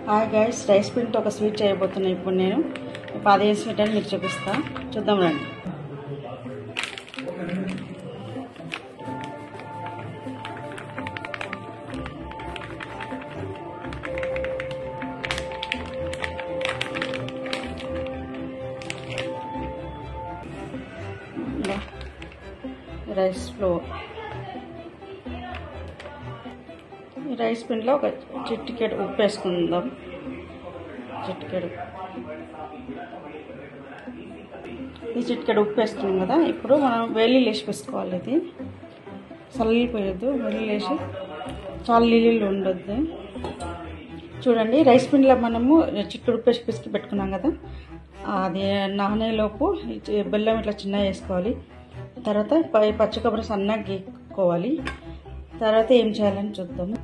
Hi guys, rice పిండితో ఒక sweet చేయబోతున్నాను. ఇప్పుడు నేను అదే స్వీట్ అని మీకు చూపిస్తా. చూద్దాం రండి. రైస్ ఫ్లోర్, ఈ రైస్ పిండిలో ఒక చిటికెడు ఉప్పు వేసుకుందాం. చిటికెడు ఉప్పు వేసుకున్నాం కదా. ఇప్పుడు మనం వెల్లుల్లి వేసి వేసుకోవాలి. ఇది చల్లిపోయొద్దు, వెల్లుల్లి వేసి చాలా నీళ్ళు ఉండొద్దు. చూడండి, రైస్ పిండిలో మనము చిటికెడు ఉప్పు వేసి పిసికి పెట్టుకున్నాం కదా. అది నానేలోపు బెల్లం ఇట్లా చిన్నగా వేసుకోవాలి. తర్వాత పచ్చి కొబ్బరి సన్నగా గీక్కోవాలి. తర్వాత ఏం చేయాలని చూద్దాము.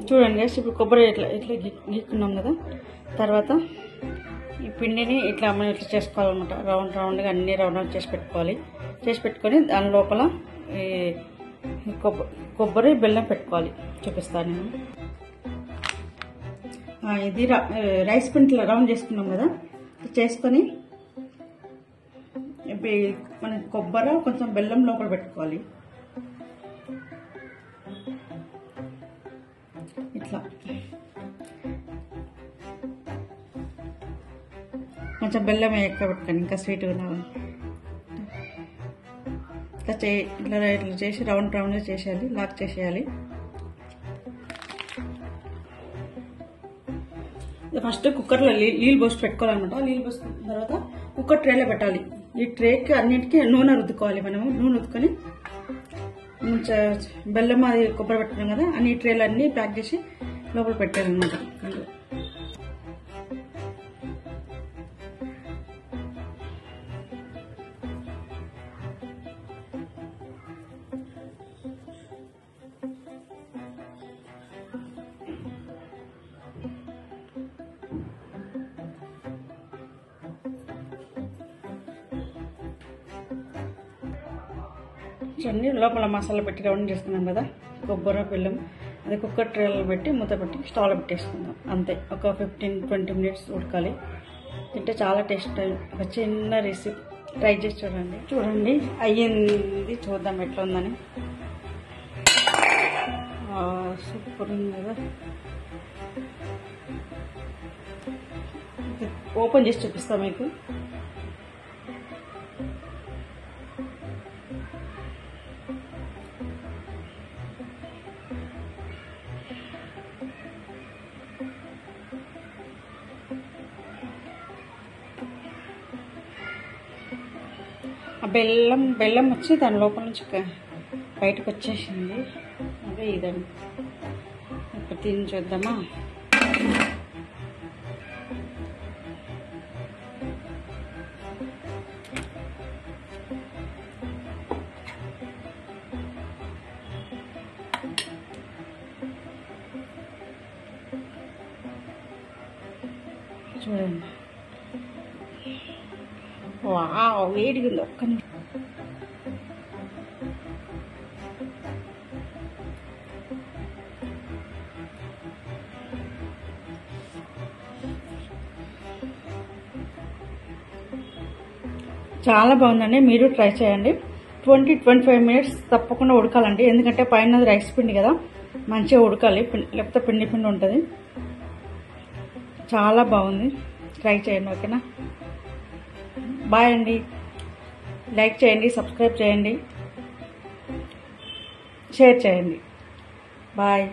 చూడండి, ఇప్పుడు కొబ్బరి ఇట్లా ఇట్లా గీక్కున్నాం కదా. తర్వాత ఈ పిండిని ఇట్లా మనం ఇట్లా చేసుకోవాలన్నమాట. రౌండ్గా అన్ని రౌండ్ చేసి పెట్టుకోవాలి. చేసి పెట్టుకొని దాని లోపల ఈ కొబ్బరి బెల్లం పెట్టుకోవాలి. చూపిస్తాను నేను. ఇది రైస్ పిండిలో రౌండ్ చేసుకున్నాం కదా. చేసుకొని మన కొబ్బరి కొంచెం బెల్లం లోపల పెట్టుకోవాలి. ఇట్లా కొంచెం బెల్లం ఎక్కువ పెట్టుకోండి, ఇంకా స్వీట్గా ఉండాలి. ఇట్లా ఇట్లా చేసి రౌండ్గా చేసేయాలి, లాక్ చేసేయాలి. ఫస్ట్ కుక్కర్లో నీళ్ళు పోసి పెట్టుకోవాలన్నమాట. నీళ్ళు పోసుకున్న తర్వాత కుక్కర్ ట్రేలో పెట్టాలి. ఈ ట్రేకి అన్నిటికీ నూనె రుద్దుకోవాలి. మనము నూనె రుద్దుకొని బెల్లం అది కొబ్బరి పెట్టుకున్నాం కదా, అన్ని ట్రేలు అన్నీ ప్యాక్ చేసి లోపల పెట్టాలన్నమాట. అన్నీ లోపల మసాలా పెట్టి రౌండ్ చేసుకున్నాం కదా. కొబ్బరి బెల్లం అది కుక్కర్ ట్రేలో పెట్టి మూత పెట్టి స్టవ్లో పెట్టేసుకుందాం. అంతే, ఒక 15-20 మినిట్స్ ఉడకాలి. తింటే చాలా టేస్ట్. ఒక చిన్న రెసిపీ ట్రై చేసి చూడండి. అయ్యింది, చూద్దాం ఎట్లా ఉందని. సూపర్ ఉంది కదా. ఓపెన్ చేసి చూపిస్తాం మీకు. బెల్లం వచ్చి దాని లోపల నుంచి బయటకు వచ్చేసింది. అదే ఇదండి. ఇప్పుడు తిని చూద్దామా. చూడండి, వావ్, వేడిగా ఉంది. ఒక్క నిమిషం. చాలా బాగుందండి, మీరు ట్రై చేయండి. 20-25 మినిట్స్ తప్పకుండా ఉడకాలండి. ఎందుకంటే పైన రైస్ పిండి కదా, మంచిగా ఉడకాలి, లేకపోతే పిండి ఉంటుంది. చాలా బాగుంది, ట్రై చేయండి. ఓకేనా, బాయ్ అండి. లైక్ చేయండి, సబ్స్క్రైబ్ చేయండి, షేర్ చేయండి. బాయ్.